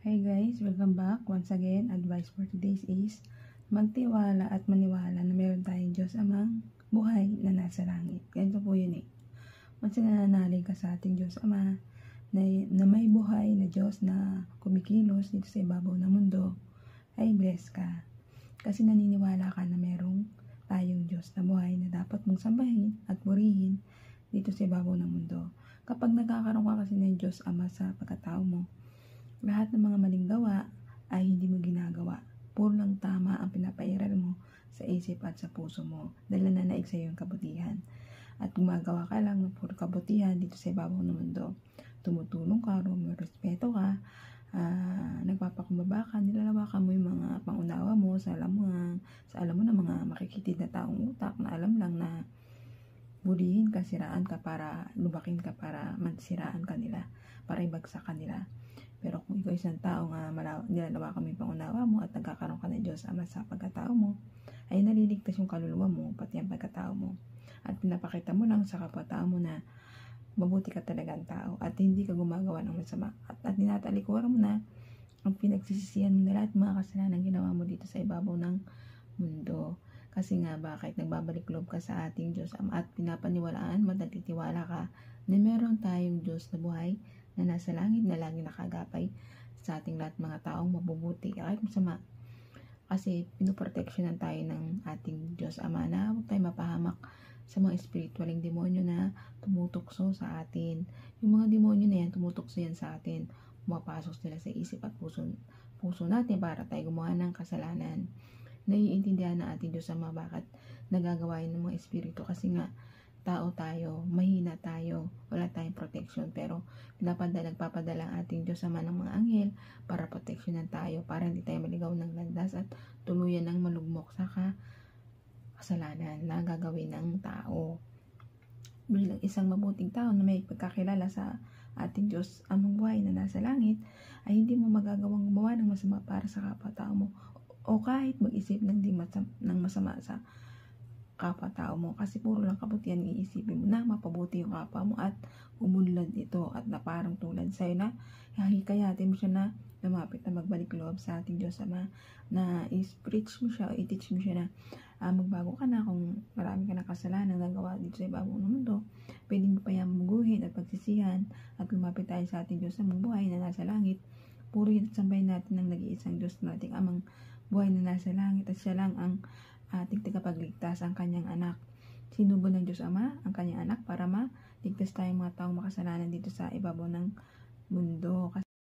Hi guys, welcome back. Once again, advice for today's is magtiwala at maniwala na meron tayong Diyos Amang buhay na nasa langit. Ganito po yun eh. Once nananalig ka sa ating Diyos Ama na may buhay na Diyos na kumikilos dito sa ibabaw ng mundo, ay bless ka. Kasi naniniwala ka na merong tayong Diyos na buhay na dapat mong sambahin at purihin dito sa ibabaw ng mundo. Kapag nagkakaroon ka kasi ng Diyos Ama sa pagkatao mo, lahat ng mga maling gawa ay hindi mo ginagawa. Puro lang tama ang pinapairal mo sa isip at sa puso mo. Dahil nananaig sa iyo yung kabutihan. At gumagawa ka lang ng puro kabutihan dito sa ibabaw ng mundo. Tumutulong ka, respeto ka, nagpapakumbaba ka, nilalawakan mo yung mga pangunawa mo sa alam mo na mga makikitid na taong utak na alam lang na bulihin ka, siraan ka para lubakin ka, para mansiraan ka nila, para ibagsak ka nila. Pero kung ikaw isang tao nga nilalawakan mo yung pangunawa mo at nagkakaroon ka ng Diyos Ama sa pagkatao mo, ay naliligtas yung kaluluwa mo, pati ang pagkatao mo. At pinapakita mo lang sa kapwa-tao mo na mabuti ka talaga ang tao at hindi ka gumagawa ng masama. At tinatalikuran mo na ang pinagsisisihan mo na lahat mga kasalanan ginawa mo dito sa ibabaw ng mundo. Kasi nga bakit nagbabalik loob ka sa ating Diyos Ama at pinapaniwalaan mo, nagtitiwala ka na meron tayong Diyos na buhay na nasa langit na lagi nakagapay sa ating lahat mga taong mabubuti kahit masama. Kasi pinoproteksyonan tayo ng ating Diyos Ama na huwag tayo mapahamak sa mga spiritualing demonyo na tumutukso sa atin. Yung mga demonyo na yan, tumutukso yan sa atin. Pumapasok sila sa isip at puso natin para tayo gumawa ng kasalanan. Naiintindihan na ating Diyos Ama bakit nagagawa yun ng mga espiritu kasi nga tao tayo, mahina tayo, wala tayong protection, pero nagpapadala ang ating Diyos Ama ng mga anghel para proteksyonan tayo, para hindi tayo maligaw ng landas at tuluyan ng malugmok sa kasalanan na gagawin ng tao. Bilang isang mabuting tao na may pagkakilala sa ating Diyos Amang buhay na nasa langit, ay hindi mo magagawang gumawa ng masama para sa kapwa-tao mo o kahit mag-isip ng masama sa kapwa-tao mo, kasi puro lang kabutihan iisipin mo na mapabuti yung kapwa mo at umunlad ito at na parang tulad sa'yo na hikayatin mo siya na lumapit na magbalik loob sa ating Diyos Ama, na i-preach mo siya o i-teach mo siya na magbago ka na kung marami ka na kasalanan nagawa dito sa ibabaw ng mundo. Pwede mo pa yan buguhin at pagsisihan at lumapit tayo sa ating Diyos Amang buhay na nasa langit. Purihin at sambahin natin ng nag-iisang Diyos nating Amang buhay na nasa langit at siya lang ang ating tagapagligtas, ang kanyang anak. Sinugo ng Diyos Ama ang kanyang anak para maligtas tayong mga taong makasalanan dito sa ibabaw ng mundo.